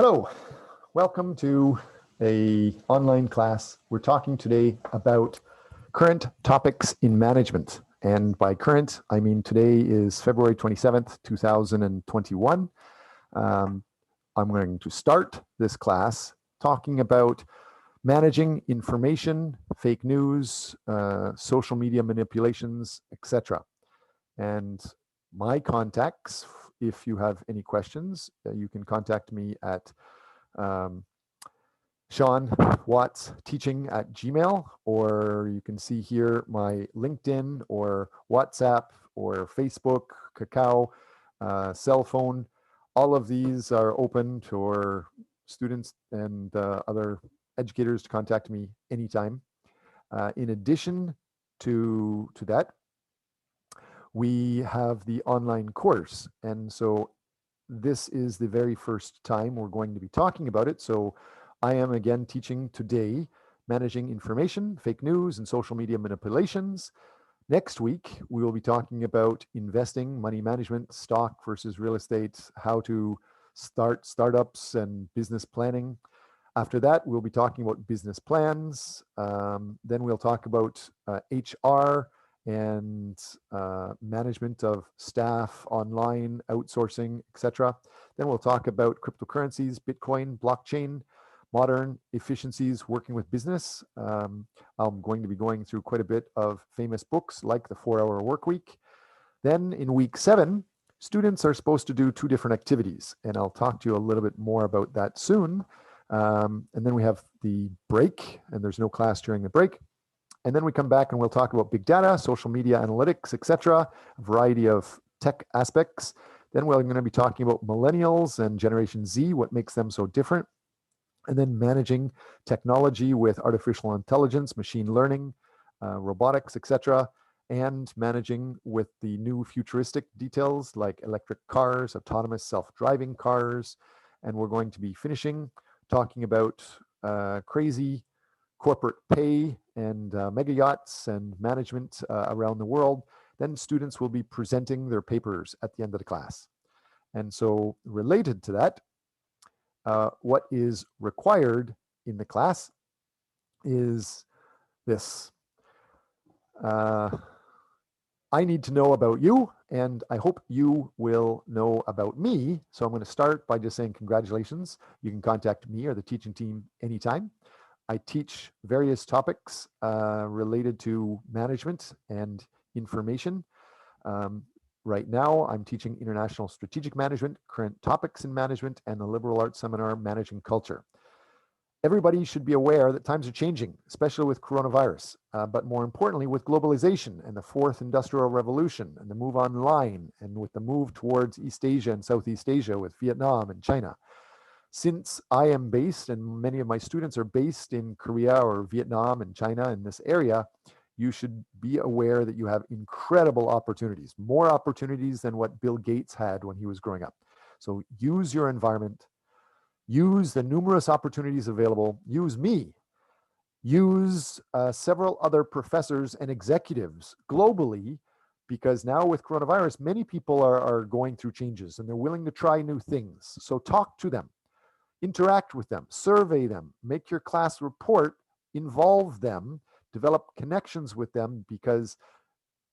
Hello, welcome to a online class. We're talking today about current topics in management. And by current, I mean today is February 27th, 2021. I'm going to start this class talking about managing information, fake news, social media manipulations, etc. And my contacts, if you have any questions, you can contact me at Sean.Watts.Teaching at Gmail, or you can see here my LinkedIn or WhatsApp or Facebook, Kakao, cell phone. All of these are open for students and other educators to contact me anytime. In addition to that, we have the online course. And so this is the very first time we're going to be talking about it. So I am again teaching today managing information, fake news, and social media manipulations. Next week, we will be talking about investing, money management, stock versus real estate, how to start startups and business planning. After that, we'll be talking about business plans. Then we'll talk about HR and management of staff, online, outsourcing, etc. Then we'll talk about cryptocurrencies, Bitcoin, blockchain, modern efficiencies working with business. I'm going to be going through quite a bit of famous books like The 4-Hour Workweek. Then in week 7, students are supposed to do 2 different activities, and I'll talk to you a little bit more about that soon. And then we have the break, and there's no class during the break. And then we come back and we'll talk about big data, social media analytics, etc., a variety of tech aspects. Then we're going to be talking about millennials and Generation Z, what makes them so different. And then managing technology with artificial intelligence, machine learning, robotics, etc., and managing with the new futuristic details like electric cars, autonomous self-driving cars. And we're going to be finishing talking about crazy corporate pay and mega yachts and management around the world. Then students will be presenting their papers at the end of the class. And so related to that, what is required in the class is this. I need to know about you, and I hope you will know about me. So I'm going to start by just saying congratulations. You can contact me or the teaching team anytime. I teach various topics related to management and information. Right now, I'm teaching International Strategic Management, Current Topics in Management, and the Liberal Arts Seminar, Managing Culture. Everybody should be aware that times are changing, especially with coronavirus, but more importantly with globalization and the 4th Industrial Revolution and the move online and with the move towards East Asia and Southeast Asia with Vietnam and China. Since I am based and many of my students are based in Korea or Vietnam and China in this area, you should be aware that you have incredible opportunities, more opportunities than what Bill Gates had when he was growing up. So use your environment, use the numerous opportunities available, use me, use several other professors and executives globally, because now with coronavirus, many people are going through changes and they're willing to try new things. So talk to them. Interact with them, survey them, make your class report, involve them, develop connections with them, because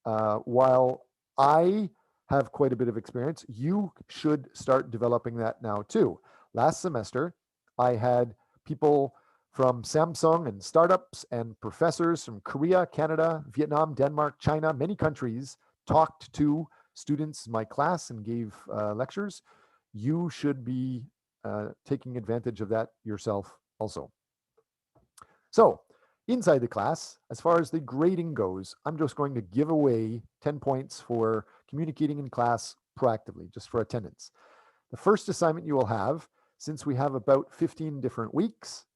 while I have quite a bit of experience, you should start developing that now too. Last semester, I had people from Samsung and startups and professors from Korea, Canada, Vietnam, Denmark, China, many countries talked to students in my class and gave lectures. You should be taking advantage of that yourself also. So inside the class, as far as the grading goes, I'm just going to give away 10 points for communicating in class proactively, just for attendance. The first assignment you will have, since we have about 15 different weeks,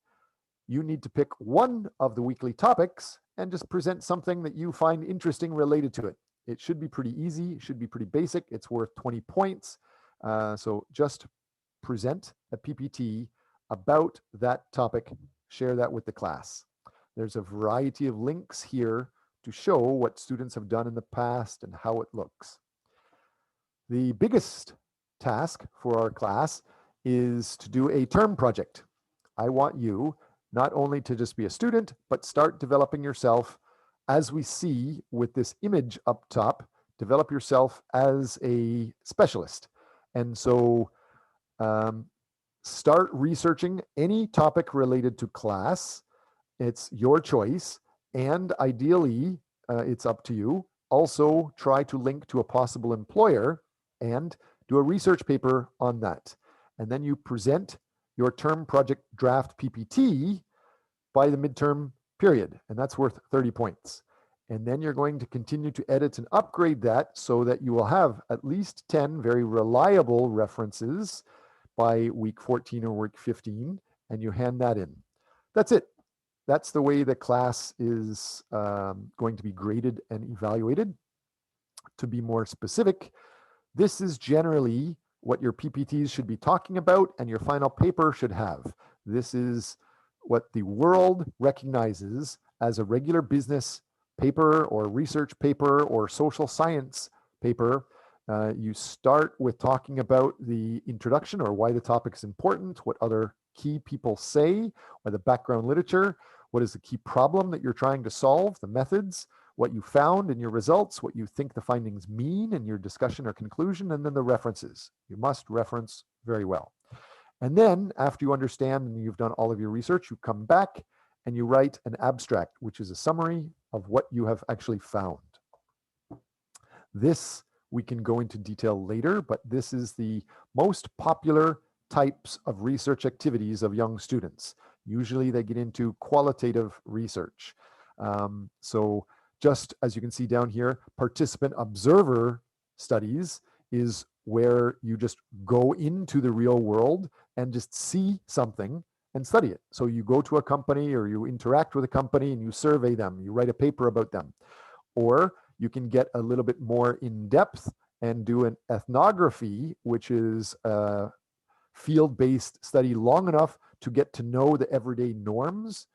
you need to pick one of the weekly topics and just present something that you find interesting related to it. It should be pretty easy, it should be pretty basic, it's worth 20 points. So just present a PPT about that topic, share that with the class. There's a variety of links here to show what students have done in the past and how it looks. The biggest task for our class is to do a term project. I want you not only to just be a student, but start developing yourself, as we see with this image up top, develop yourself as a specialist. And so start researching any topic related to class. It's your choice. And ideally, it's up to you. Also, try to link to a possible employer and do a research paper on that. And then you present your term project draft PPT by the midterm period, and that's worth 30 points. And then you're going to continue to edit and upgrade that so that you will have at least 10 very reliable references by week 14 or week 15, and you hand that in. That's it. That's the way the class is going to be graded and evaluated. To be more specific, this is generally what your PPTs should be talking about and your final paper should have. This is what the world recognizes as a regular business paper or research paper or social science paper. You start with talking about the introduction or why the topic is important, what other key people say, or the background literature, what is the key problem that you're trying to solve, the methods, what you found in your results, what you think the findings mean in your discussion or conclusion, and then the references. You must reference very well. And then after you understand and you've done all of your research, you come back and you write an abstract, which is a summary of what you have actually found. This we can go into detail later, but this is the most popular types of research activities of young students. Usually they get into qualitative research. So just as you can see down here, participant observer studies is where you just go into the real world and just see something and study it. So you go to a company or you interact with a company and you survey them, you write a paper about them. Or you can get a little bit more in depth and do an ethnography, which is a field-based study long enough to get to know the everyday norms.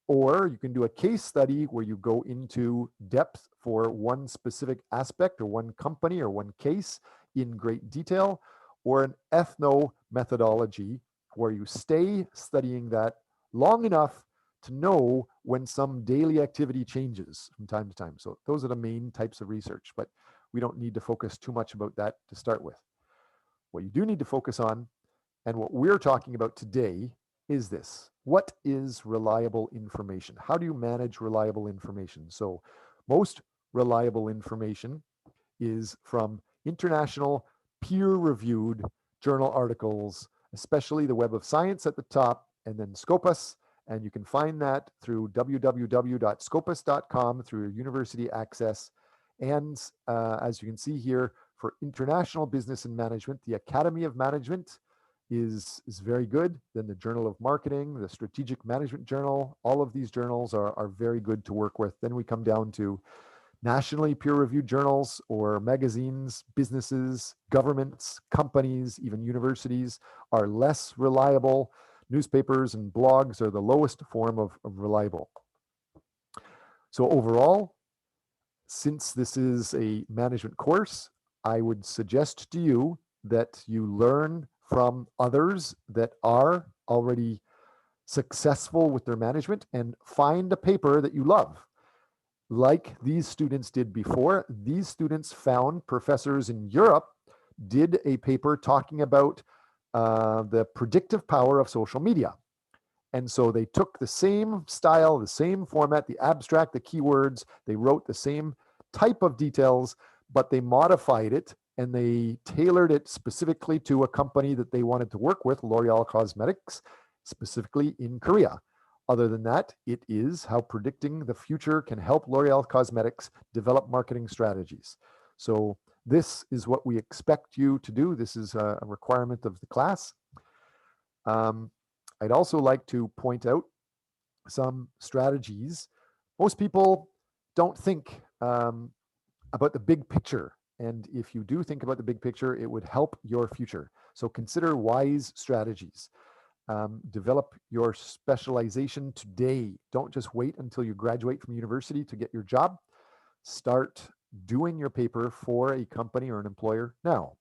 Or you can do a case study where you go into depth for one specific aspect or one company or one case in great detail, or an ethno methodology where you stay studying that long enough to know when some daily activity changes from time to time. So those are the main types of research, but we don't need to focus too much about that to start with. What you do need to focus on, and what we're talking about today, is this. What is reliable information? How do you manage reliable information? So most reliable information is from international peer-reviewed journal articles, especially the Web of Science at the top, and then Scopus. And you can find that through www.scopus.com through your university access. And as you can see here, for international business and management, the Academy of Management is very good. Then the Journal of Marketing, the Strategic Management Journal, all of these journals are very good to work with. Then we come down to nationally peer-reviewed journals or magazines. Businesses, governments, companies, even universities are less reliable. Newspapers and blogs are the lowest form of reliable. So overall, since this is a management course, I would suggest to you that you learn from others that are already successful with their management and find a paper that you love. Like these students did before, these students found professors in Europe did a paper talking about the predictive power of social media. And so they took the same style, the same format, the abstract, the keywords, they wrote the same type of details, but they modified it and they tailored it specifically to a company that they wanted to work with, L'Oreal Cosmetics, specifically in Korea. Other than that, it is how predicting the future can help L'Oreal Cosmetics develop marketing strategies. So this is what we expect you to do. This is a requirement of the class. I'd also like to point out some strategies. Most people don't think about the big picture. And if you do think about the big picture, it would help your future. So consider wise strategies. Develop your specialization today. Don't just wait until you graduate from university to get your job. Start doing your paper for a company or an employer now.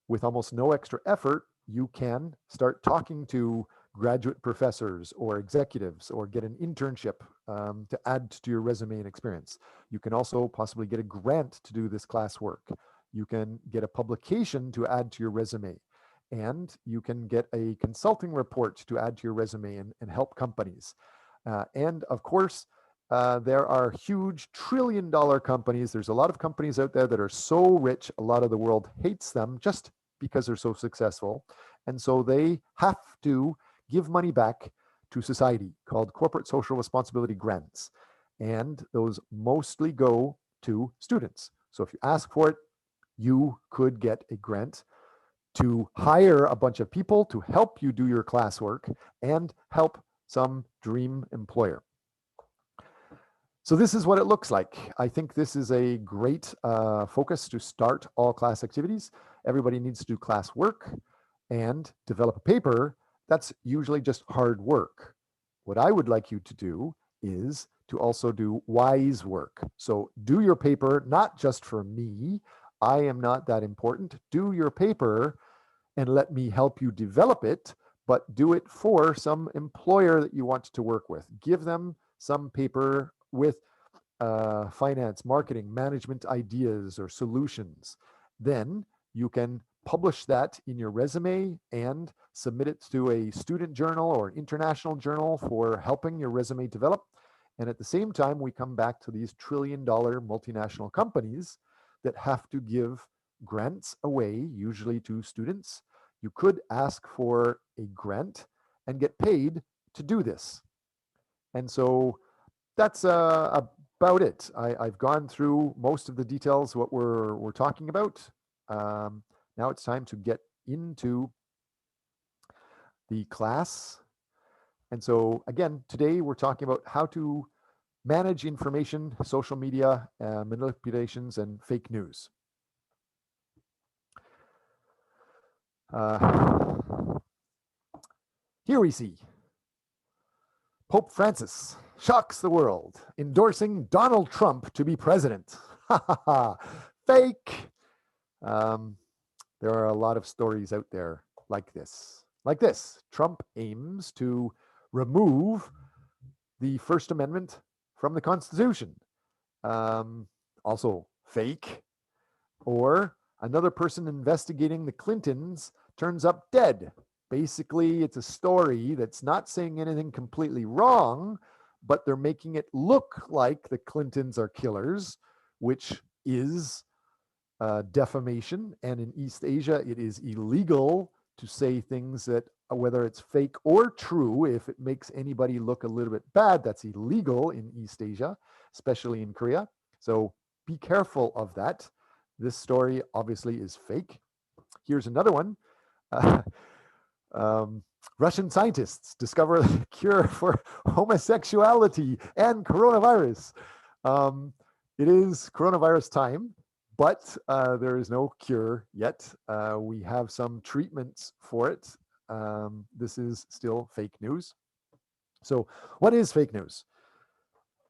With almost no extra effort, you can start talking to graduate professors or executives or get an internship to add to your resume and experience. You can also possibly get a grant to do this classwork. You can get a publication to add to your resume. And you can get a consulting report to add to your resume and help companies. And of course, there are huge trillion-dollar companies. There's a lot of companies out there that are so rich, a lot of the world hates them just because they're so successful. And so they have to give money back to society called corporate social responsibility grants. And those mostly go to students. So if you ask for it, you could get a grant to hire a bunch of people to help you do your classwork and help some dream employer. So this is what it looks like. I think this is a great focus to start all class activities. Everybody needs to do class work and develop a paper. That's usually just hard work. What I would like you to do is to also do wise work. So do your paper, not just for me. I am not that important. Do your paper and let me help you develop it, but do it for some employer that you want to work with. Give them some paper with finance, marketing, management ideas or solutions. Then you can publish that in your resume and submit it to a student journal or an international journal for helping your resume develop. And at the same time, we come back to these trillion-dollar multinational companies that have to give grants away, usually to students. You could ask for a grant and get paid to do this. And so that's about it. I've gone through most of the details, what we're talking about. Now it's time to get into the class. And so again, today we're talking about how to manage information, social media, manipulations, and fake news. Here we see Pope Francis shocks the world, endorsing Donald Trump to be president. Fake. There are a lot of stories out there like this. Like this, Trump aims to remove the First Amendment from the Constitution. Also fake. Or another person investigating the Clintons turns up dead. Basically, it's a story that's not saying anything completely wrong, but they're making it look like the Clintons are killers, which is defamation. And in East Asia, it is illegal to say things that, whether it's fake or true, if it makes anybody look a little bit bad, that's illegal in East Asia, especially in Korea. So be careful of that. This story obviously is fake. Here's another one. Russian scientists discover a cure for homosexuality and coronavirus. It is coronavirus time, but there is no cure yet. We have some treatments for it. This is still fake news. So what is fake news?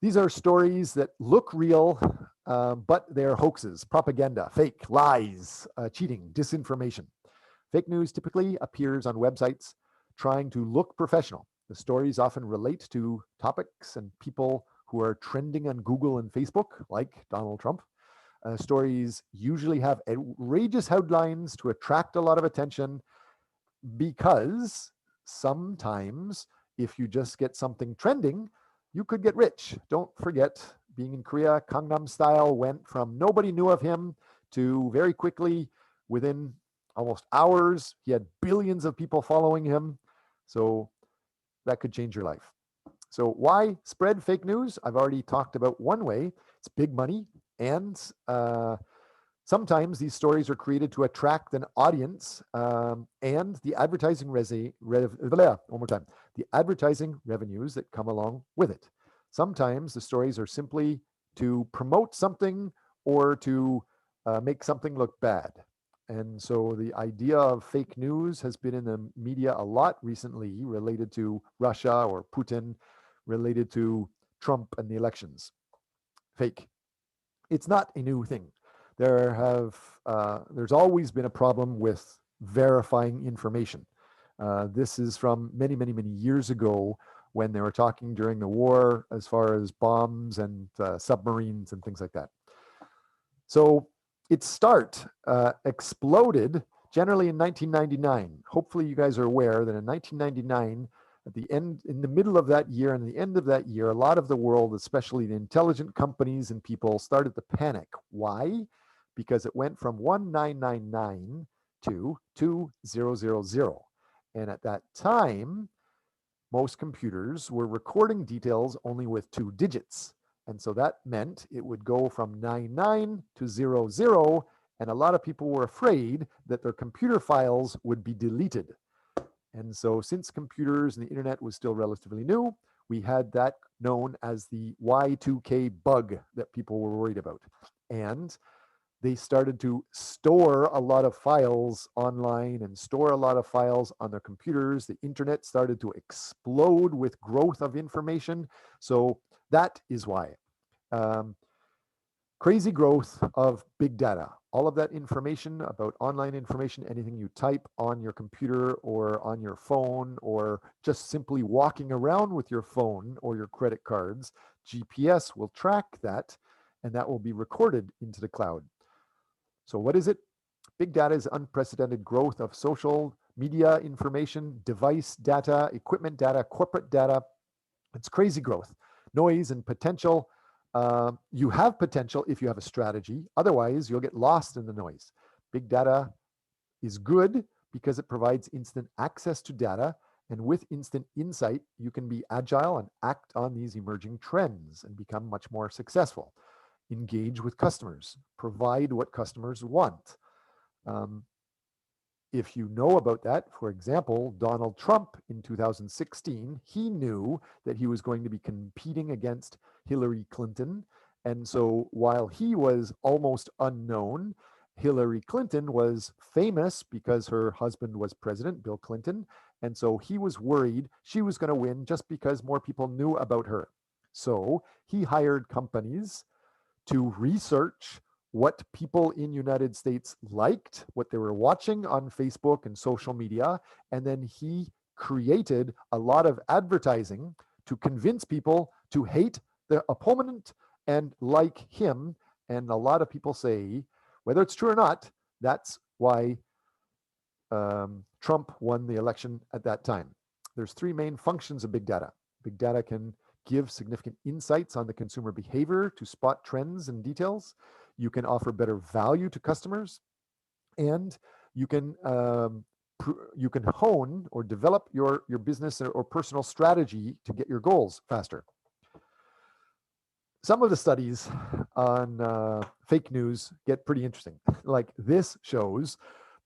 These are stories that look real, but they're hoaxes, propaganda, fake, lies, cheating, disinformation. Fake news typically appears on websites trying to look professional. The stories often relate to topics and people who are trending on Google and Facebook, like Donald Trump. Stories usually have outrageous headlines to attract a lot of attention because sometimes if you just get something trending, you could get rich. Don't forget, being in Korea, Gangnam Style went from nobody knew of him to very quickly, within almost hours, he had billions of people following him. So that could change your life. So why spread fake news? I've already talked about one way. It's big money. And sometimes these stories are created to attract an audience, and the advertising the advertising revenues that come along with it. Sometimes the stories are simply to promote something or to make something look bad. And so the idea of fake news has been in the media a lot recently, related to Russia or Putin, related to Trump and the elections. Fake. It's not a new thing. There's always been a problem with verifying information. This is from many, many, many years ago when they were talking during the war as far as bombs and submarines and things like that. So its start exploded generally in 1999. Hopefully you guys are aware that in 1999, at the end, in the middle of that year and the end of that year, a lot of the world, especially the intelligent companies and people, started to panic. Why? Because it went from 1999 to 2000. And at that time, most computers were recording details only with 2 digits. And so that meant it would go from 99 to 00, and a lot of people were afraid that their computer files would be deleted. And so since computers and the internet was still relatively new, we had that known as the Y2K bug that people were worried about. And they started to store a lot of files online and store a lot of files on their computers. The internet started to explode with growth of information. So that is why. Crazy growth of big data. All of that information about online information, anything you type on your computer or on your phone, or just simply walking around with your phone or your credit cards, GPS will track that, and that will be recorded into the cloud. So what is it? Big data is unprecedented growth of social media information, device data, equipment data, corporate data. It's crazy growth, noise and potential. You have potential if you have a strategy. Otherwise, you'll get lost in the noise. Big data is good because it provides instant access to data. And with instant insight, you can be agile and act on these emerging trends and become much more successful. Engage with customers, provide what customers want. If you know about that, for example, Donald Trump in 2016, he knew that he was going to be competing against Hillary Clinton. And so while he was almost unknown, Hillary Clinton was famous because her husband was president, Bill Clinton. And so he was worried she was going to win just because more people knew about her. So he hired companies to research what people in United States liked, what they were watching on Facebook and social media, and then he created a lot of advertising to convince people to hate the opponent and like him. And a lot of people say, whether it's true or not, that's why Trump won the election at that time. There's 3 main functions of big data. Big data can give significant insights on the consumer behavior to spot trends and details. You can offer better value to customers, and you can hone or develop your business or personal strategy to get your goals faster. Some of the studies on fake news get pretty interesting. Like this shows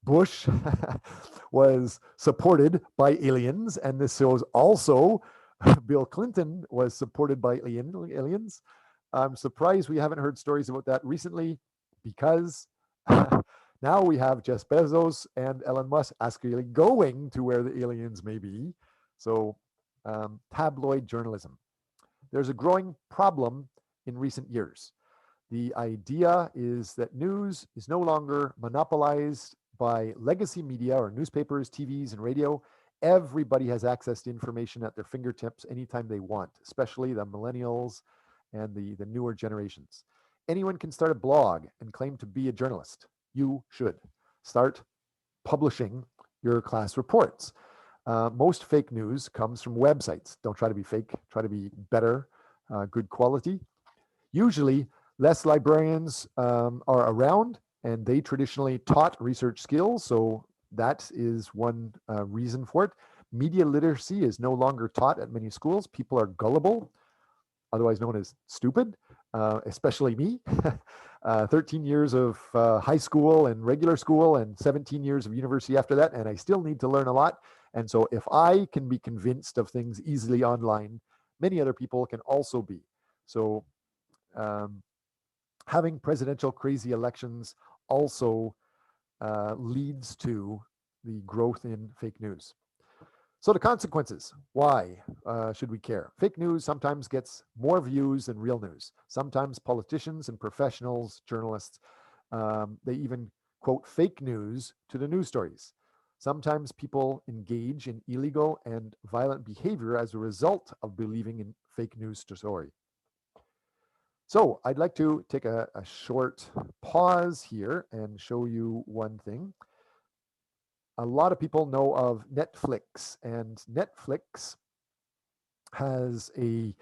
Bush was supported by aliens, and this shows also Bill Clinton was supported by aliens. I'm surprised we haven't heard stories about that recently, because now we have Jeff Bezos and Elon Musk actually going to where the aliens may be. So tabloid journalism. There's a growing problem in recent years. The idea is that news is no longer monopolized by legacy media or newspapers, TVs, and radio. Everybody has access to information at their fingertips anytime they want, especially the millennials and the newer generations. Anyone can start a blog and claim to be a journalist. You should start publishing your class reports. Most fake news comes from websites. Don't try to be fake, try to be better, good quality. Usually, less librarians are around, and they traditionally taught research skills, so that is one reason for it. Media literacy is no longer taught at many schools. People are gullible, otherwise known as stupid, especially me. 13 years of high school and regular school and 17 years of university after that, and I still need to learn a lot. And so if I can be convinced of things easily online, many other people can also be. So having presidential crazy elections also leads to the growth in fake news. So the consequences, why should we care? Fake news sometimes gets more views than real news. Sometimes politicians and professionals, journalists, they even quote fake news to the news stories. Sometimes people engage in illegal and violent behavior as a result of believing in fake news story. So I'd like to take a short pause here and show you one thing. A lot of people know of Netflix, and Netflix has a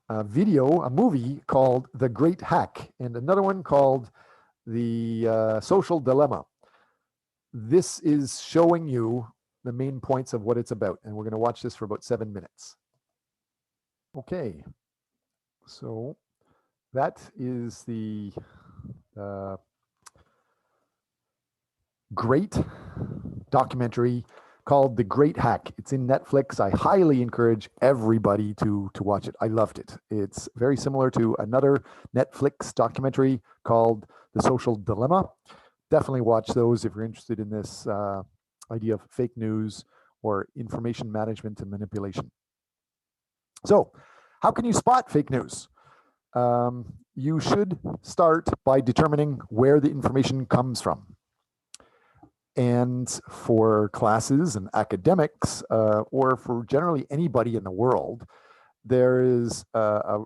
movie called The Great Hack, and another one called The Social Dilemma. This is showing you the main points of what it's about, and we're going to watch this for about 7 minutes. Okay, so that is the great documentary called The Great Hack. It's in Netflix. I highly encourage everybody to watch it. I loved it. It's very similar to another Netflix documentary called The Social Dilemma. Definitely watch those if you're interested in this idea of fake news or information management and manipulation. So, how can you spot fake news? You should start by determining where the information comes from. And for classes and academics, or for generally anybody in the world, there is a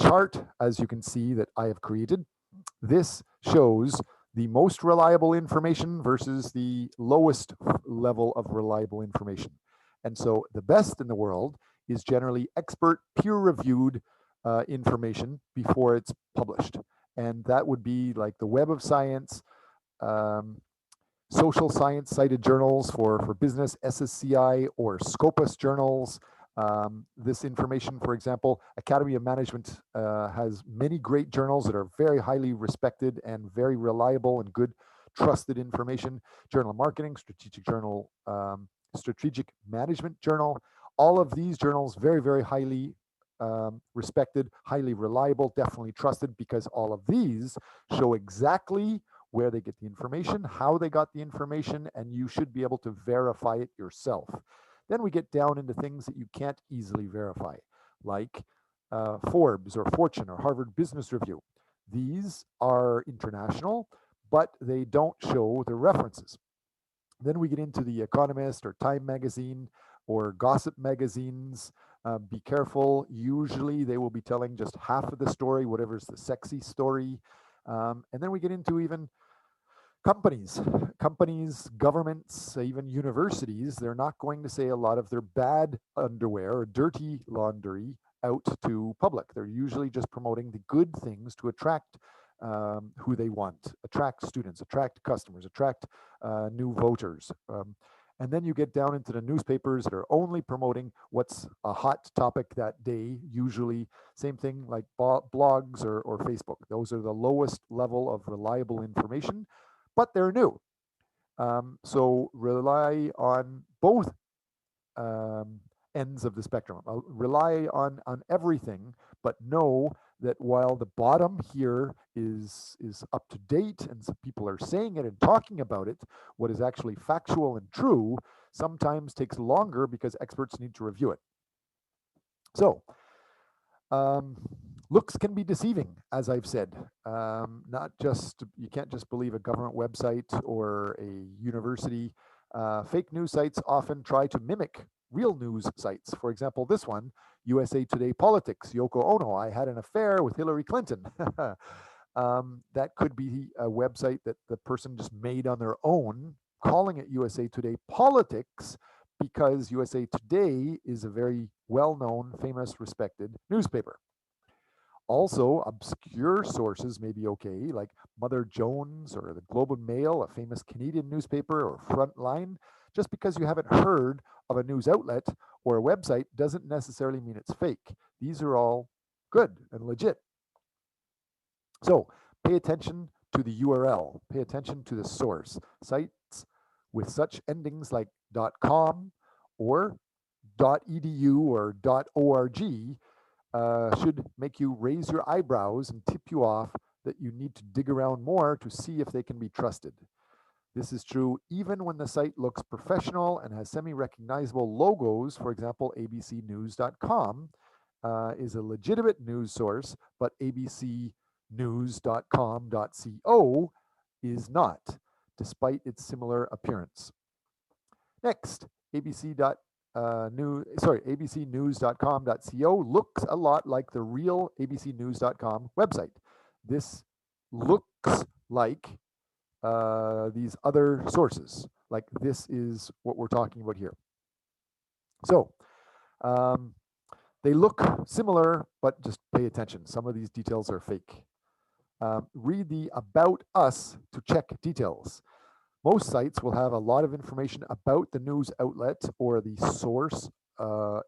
chart, as you can see, that I have created. This shows the most reliable information versus the lowest level of reliable information. And so the best in the world is generally expert, peer-reviewed information before it's published. And that would be like the Web of Science, social science cited journals for business, SSCI or Scopus journals. This information, for example, Academy of Management has many great journals that are very highly respected and very reliable and good, trusted information. Journal of Marketing, Strategic Journal, Strategic Management Journal. All of these journals very, very highly respected, highly reliable, definitely trusted, because all of these show exactly where they get the information, how they got the information, and you should be able to verify it yourself. Then we get down into things that you can't easily verify, like Forbes or Fortune or Harvard Business Review. These are international, but they don't show the references. Then we get into The Economist or Time Magazine or Gossip magazines. Be careful. Usually they will be telling just half of the story, whatever's the sexy story. And then we get into even companies, governments, even universities. They're not going to say a lot of their bad underwear or dirty laundry out to public. They're usually just promoting the good things to attract who they want, attract students, attract customers, attract new voters. And then you get down into the newspapers that are only promoting what's a hot topic that day, usually same thing like blogs or Facebook. Those are the lowest level of reliable information, but they're new. So rely on both ends of the spectrum. Rely on everything, but know that while the bottom here is up to date and some people are saying it and talking about it, what is actually factual and true sometimes takes longer because experts need to review it. So looks can be deceiving, as I've said. Not just, you can't just believe a government website or a university. Fake news sites often try to mimic real news sites. For example, this one, USA Today Politics, Yoko Ono, I had an affair with Hillary Clinton. That could be a website that the person just made on their own, calling it USA Today Politics, because USA Today is a very well-known, famous, respected newspaper. Also, obscure sources may be okay, like Mother Jones or the Globe and Mail, a famous Canadian newspaper, or Frontline. Just because you haven't heard of a news outlet or a website doesn't necessarily mean it's fake. These are all good and legit. So pay attention to the URL, pay attention to the source. Sites with such endings like .com or .edu or .org should make you raise your eyebrows and tip you off that you need to dig around more to see if they can be trusted. This is true even when the site looks professional and has semi-recognizable logos. For example, abcnews.com is a legitimate news source, but abcnews.com.co is not, despite its similar appearance. Next, abcnews.com.co looks a lot like the real abcnews.com website. This looks like these other sources. Like this is what we're talking about here. So they look similar, but just pay attention. Some of these details are fake. Read the About Us to check details. Most sites will have a lot of information about the news outlet or the source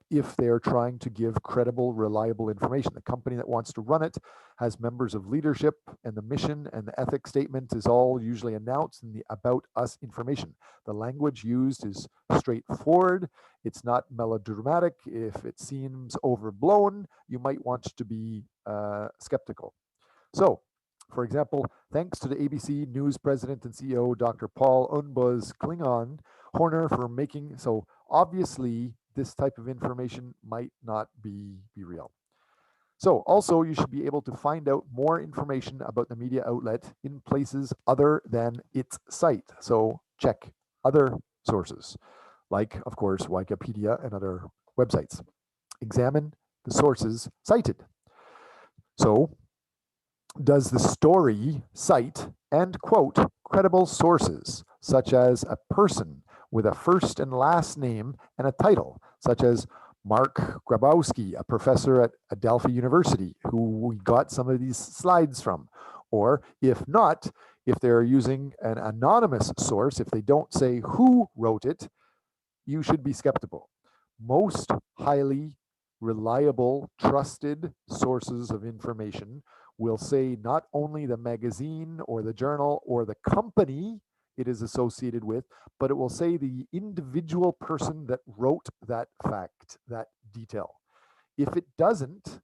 if they're trying to give credible, reliable information. The company that wants to run it has members of leadership, and the mission and the ethics statement is all usually announced in the About Us information. The language used is straightforward. It's not melodramatic. If it seems overblown, you might want to be skeptical. So, for example, thanks to the ABC News president and CEO, Dr. Paul Unbuz Klingon Horner, for making so obviously this type of information might not be real. So also you should be able to find out more information about the media outlet in places other than its site. So check other sources, like of course Wikipedia and other websites. Examine the sources cited. So does the story cite and quote credible sources, such as a person with a first and last name and a title, such as Mark Grabowski, a professor at Adelphi University, who we got some of these slides from? Or if not, if they're using an anonymous source, if they don't say who wrote it, you should be skeptical. Most highly reliable, trusted sources of information will say not only the magazine or the journal or the company it is associated with, but it will say the individual person that wrote that fact, that detail. If it doesn't,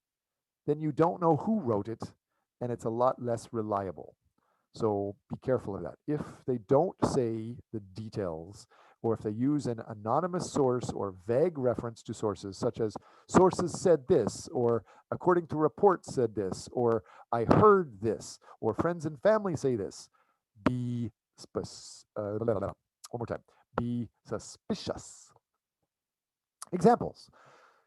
then you don't know who wrote it, and it's a lot less reliable. So be careful of that. If they don't say the details, or if they use an anonymous source or vague reference to sources, such as sources said this, or according to reports said this, or I heard this, or friends and family say this, be one more time. Be suspicious. Examples.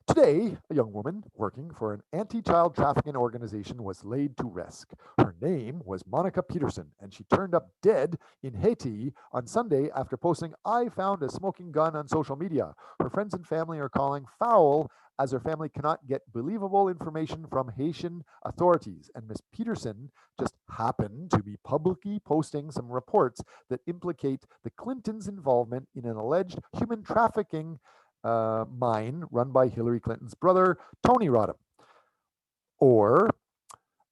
Today, a young woman working for an anti-child trafficking organization was laid to rest. Her name was Monica Peterson, and she turned up dead in Haiti on Sunday after posting, "I found a smoking gun" on social media. Her friends and family are calling foul as her family cannot get believable information from Haitian authorities. And Miss Peterson just happened to be publicly posting some reports that implicate the Clintons' involvement in an alleged human trafficking mine run by Hillary Clinton's brother, Tony Rodham. Or,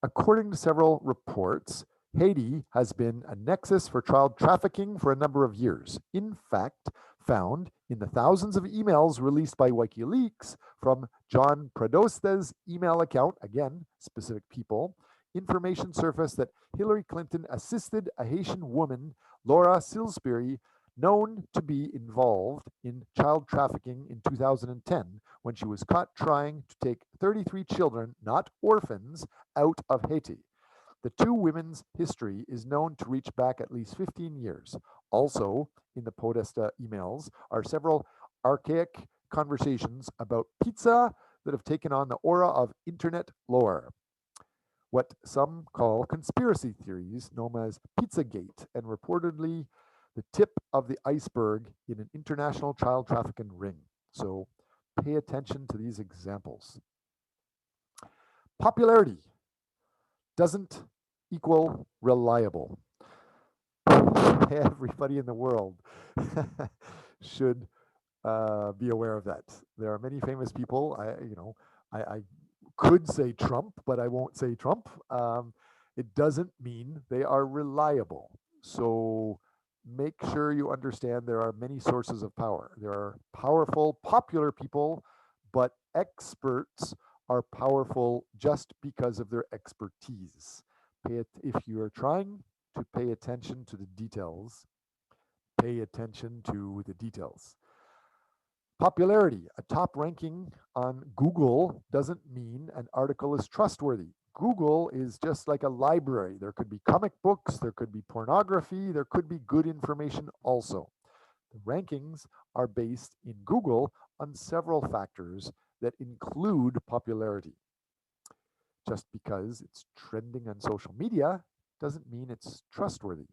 according to several reports, Haiti has been a nexus for child trafficking for a number of years. In fact, found in the thousands of emails released by WikiLeaks from John Pradosta's email account, again, specific people, information surfaced that Hillary Clinton assisted a Haitian woman, Laura Silsbury, known to be involved in child trafficking in 2010 when she was caught trying to take 33 children, not orphans, out of Haiti. The two women's history is known to reach back at least 15 years. Also, in the Podesta emails are several archaic conversations about pizza that have taken on the aura of internet lore. What some call conspiracy theories, known as Pizzagate, and reportedly the tip of the iceberg in an international child trafficking ring. So pay attention to these examples. Popularity doesn't equal reliable. Everybody in the world should be aware of that. There are many famous people. I could say Trump, but I won't say Trump. It doesn't mean they are reliable. So make sure you understand there are many sources of power. There are powerful, popular people, but experts are powerful just because of their expertise. If you are trying to pay attention to the details, pay attention to the details. Popularity, a top ranking on Google doesn't mean an article is trustworthy. Google is just like a library. There could be comic books, there could be pornography, there could be good information also. The rankings are based in Google on several factors that include popularity. Just because it's trending on social media doesn't mean it's trustworthy.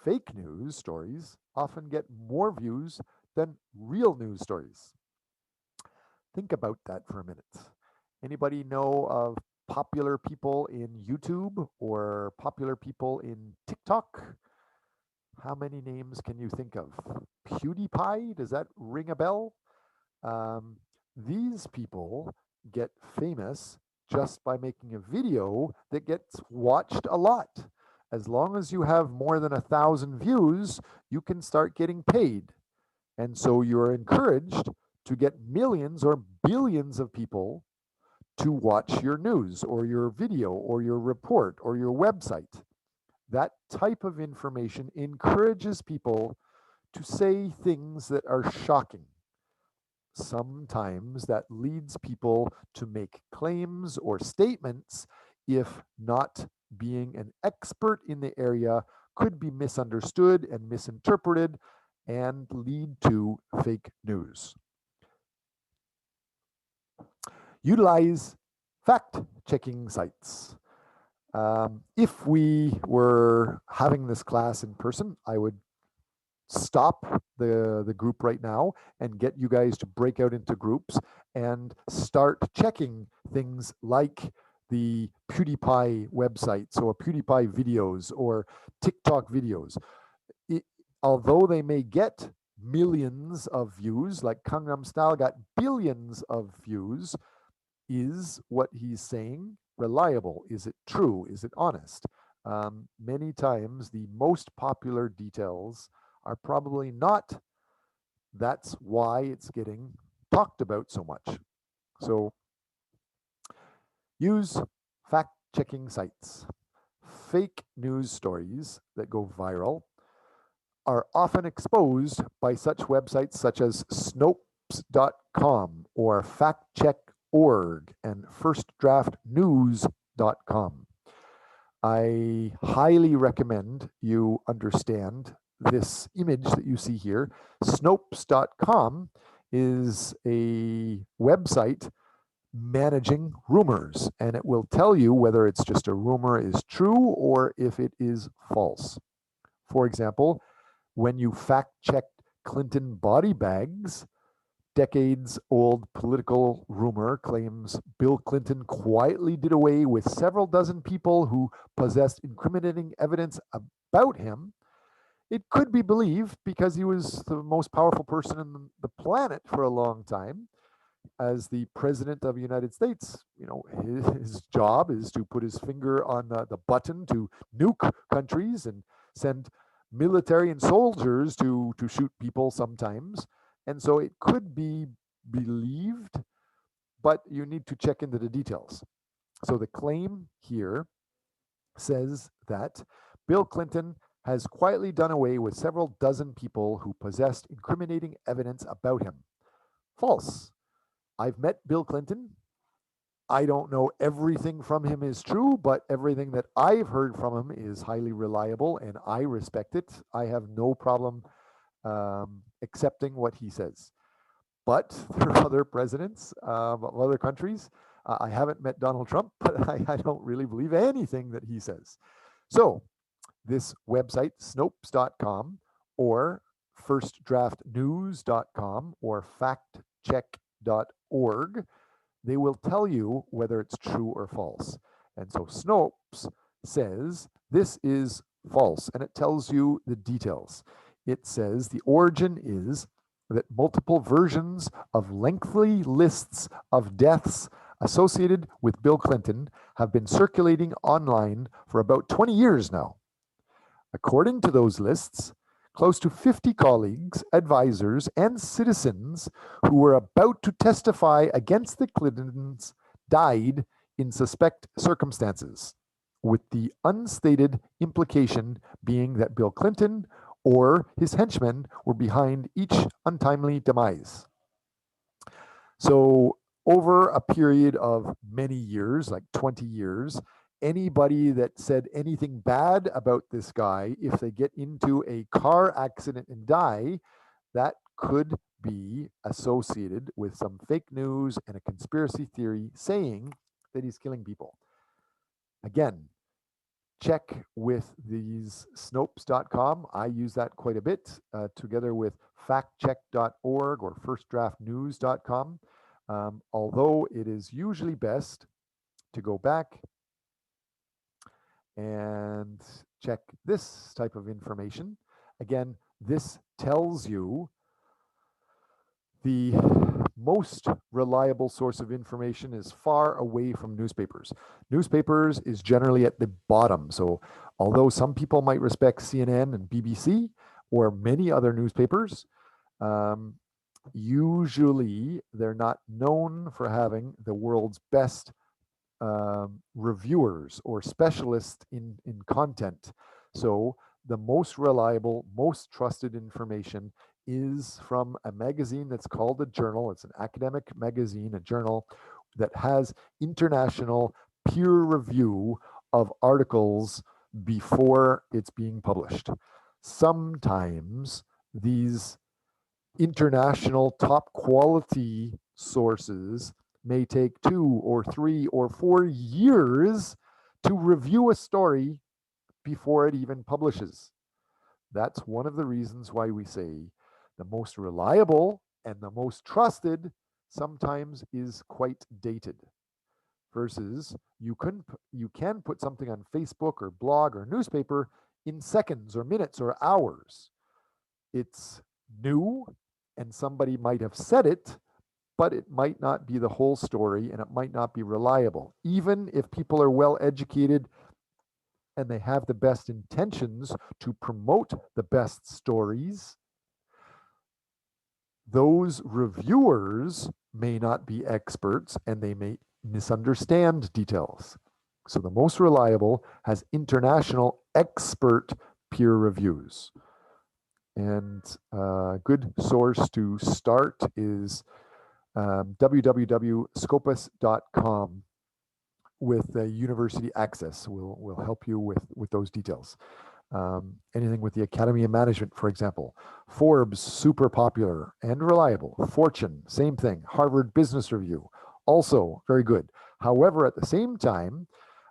Fake news stories often get more views than real news stories. Think about that for a minute. Anybody know of popular people in YouTube or popular people in TikTok? How many names can you think of? PewDiePie, does that ring a bell? Um, these people get famous just by making a video that gets watched a lot. As long as you have more than 1,000 views, you can start getting paid. And so you're encouraged to get millions or billions of people to watch your news or your video or your report or your website. That type of information encourages people to say things that are shocking. Sometimes that leads people to make claims or statements, if not being an expert in the area, could be misunderstood and misinterpreted and lead to fake news. Utilize fact-checking sites. If we were having this class in person, I would stop the group right now and get you guys to break out into groups and start checking things like the PewDiePie websites or PewDiePie videos or TikTok videos. Although they may get millions of views, like Gangnam Style got billions of views, is what he's saying reliable? Is it true? Is it honest? Many times the most popular details are probably not. That's why it's getting talked about so much. So use fact-checking sites. Fake news stories that go viral are often exposed by such websites such as Snopes.com or factcheck.org and firstdraftnews.com. I highly recommend you understand this image that you see here. Snopes.com is a website managing rumors, and it will tell you whether it's just a rumor is true or if it is false. For example, when you fact checked Clinton body bags, decades-old political rumor claims Bill Clinton quietly did away with several dozen people who possessed incriminating evidence about him. It could be believed because he was the most powerful person on the planet for a long time. As the president of the United States, his job is to put his finger on the button to nuke countries and send military and soldiers to shoot people sometimes. And so it could be believed, but you need to check into the details. So the claim here says that Bill Clinton has quietly done away with several dozen people who possessed incriminating evidence about him. False. I've met Bill Clinton. I don't know everything from him is true, but everything that I've heard from him is highly reliable and I respect it. I have no problem accepting what he says. But there are other presidents of other countries. I haven't met Donald Trump, but I don't really believe anything that he says. So this website, Snopes.com or firstdraftnews.com or factcheck.org, they will tell you whether it's true or false. And so Snopes says this is false, and it tells you the details. It says the origin is that multiple versions of lengthy lists of deaths associated with Bill Clinton have been circulating online for about 20 years now. According to those lists, close to 50 colleagues, advisors, and citizens who were about to testify against the Clintons died in suspect circumstances, with the unstated implication being that Bill Clinton or his henchmen were behind each untimely demise. So over a period of many years, like 20 years, anybody that said anything bad about this guy, if they get into a car accident and die, that could be associated with some fake news and a conspiracy theory saying that he's killing people. Again, check with these Snopes.com. I use that quite a bit, together with factcheck.org or firstdraftnews.com. Although it is usually best to go back and check this type of information. Again, this tells you the most reliable source of information is far away from newspapers. Newspapers is generally at the bottom. So although some people might respect CNN and BBC or many other newspapers, usually they're not known for having the world's best reviewers or specialists in content. So the most reliable, most trusted information is from a magazine that's called a journal. It's an academic magazine, a journal that has international peer review of articles before it's being published. Sometimes these international top quality sources may take 2 or 3 or 4 years to review a story before it even publishes. That's one of the reasons why we say the most reliable and the most trusted sometimes is quite dated. Versus you can put something on Facebook or blog or newspaper in seconds or minutes or hours. It's new and somebody might have said it, but it might not be the whole story and it might not be reliable. Even if people are well educated and they have the best intentions to promote the best stories, those reviewers may not be experts and they may misunderstand details. So the most reliable has international expert peer reviews. And a good source to start is www.scopus.com with university access. Will help you with those details. Anything with the Academy of Management, for example. Forbes, super popular and reliable. Fortune, same thing. Harvard Business Review, also very good. However, at the same time,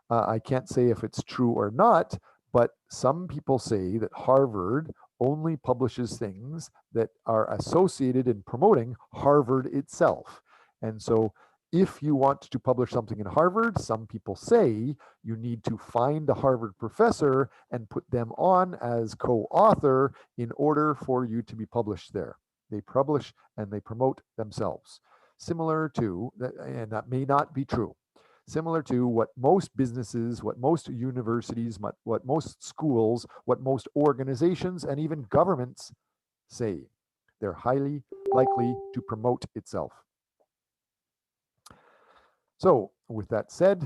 I can't say if it's true or not, but some people say that Harvard only publishes things that are associated in promoting Harvard itself. And so if you want to publish something in Harvard, some people say you need to find a Harvard professor and put them on as co-author in order for you to be published there. They publish and they promote themselves. Similar to, and that may not be true, similar to what most businesses, what most universities, what most schools, what most organizations, and even governments say. They're highly likely to promote itself. So with that said,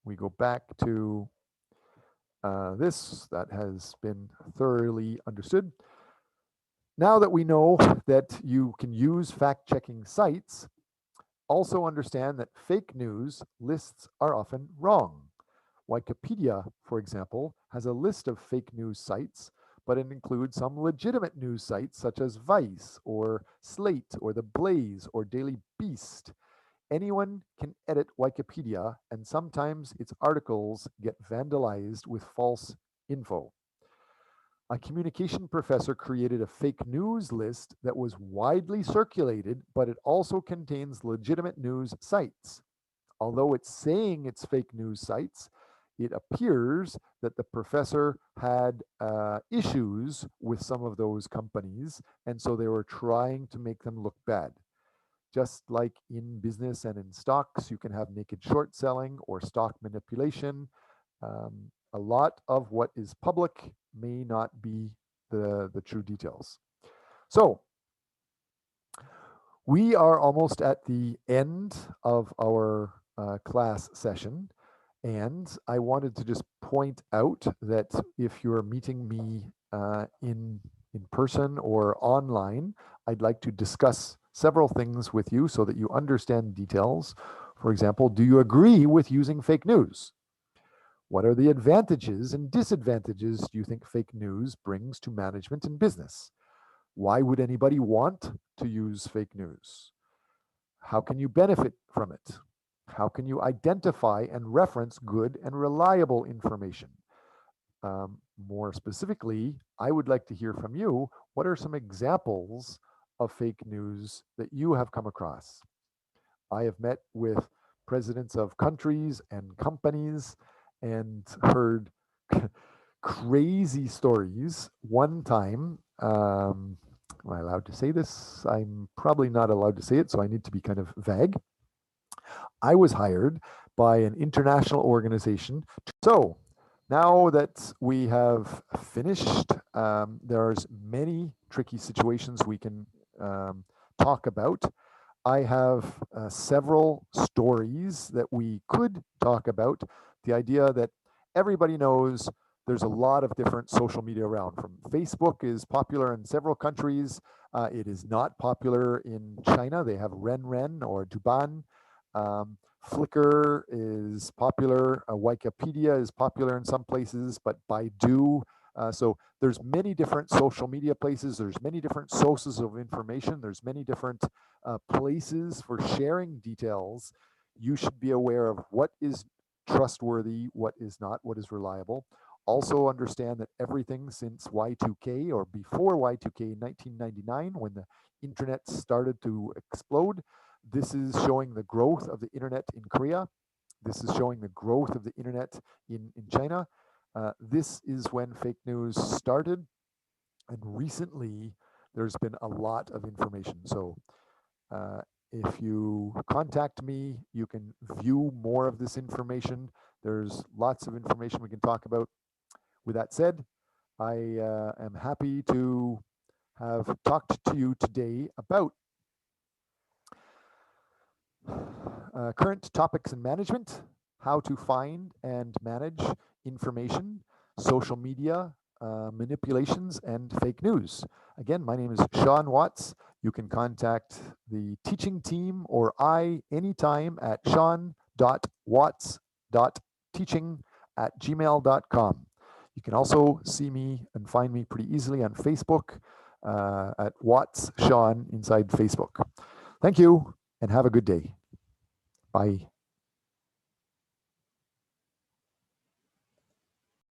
we go back to this that has been thoroughly understood. Now that we know that you can use fact-checking sites, also understand that fake news lists are often wrong. Wikipedia, for example, has a list of fake news sites, but it includes some legitimate news sites such as Vice or Slate or The Blaze or Daily Beast. Anyone can edit Wikipedia, and sometimes its articles get vandalized with false info. A communication professor created a fake news list that was widely circulated, but it also contains legitimate news sites. Although it's saying it's fake news sites, it appears that the professor had issues with some of those companies, and so they were trying to make them look bad. Just like in business and in stocks, you can have naked short selling or stock manipulation. A lot of what is public may not be the true details. So we are almost at the end of our class session. And I wanted to just point out that if you're meeting me in person or online, I'd like to discuss several things with you so that you understand details. For example, do you agree with using fake news? What are the advantages and disadvantages do you think fake news brings to management and business? Why would anybody want to use fake news? How can you benefit from it? How can you identify and reference good and reliable information? More specifically, I would like to hear from you. What are some examples of fake news that you have come across? I have met with presidents of countries and companies and heard crazy stories. One time, am I allowed to say this? I'm probably not allowed to say it, so I need to be kind of vague. I was hired by an international organization. So now that we have finished, there's many tricky situations we can talk about. I have several stories that we could talk about. The idea that everybody knows there's a lot of different social media around. From Facebook is popular in several countries. It is not popular in China. They have Renren or Duban. Flickr is popular. Wikipedia is popular in some places, but Baidu. So there's many different social media places. There's many different sources of information. There's many different places for sharing details. You should be aware of what is trustworthy, what is not, what is reliable. Also understand that everything since Y2K or before Y2K in 1999, when the internet started to explode, this is showing the growth of the internet in Korea. This is showing the growth of the internet in China. This is when fake news started. And recently, there's been a lot of information. So if you contact me, you can view more of this information. There's lots of information we can talk about. With that said, I am happy to have talked to you today about current topics in management, how to find and manage information, social media, manipulations, and fake news. Again, my name is Sean Watts. You can contact the teaching team or I anytime at Sean.Watts.Teaching@gmail.com. You can also see me and find me pretty easily on Facebook at Watts Sean inside Facebook. Thank you and have a good day. Bye.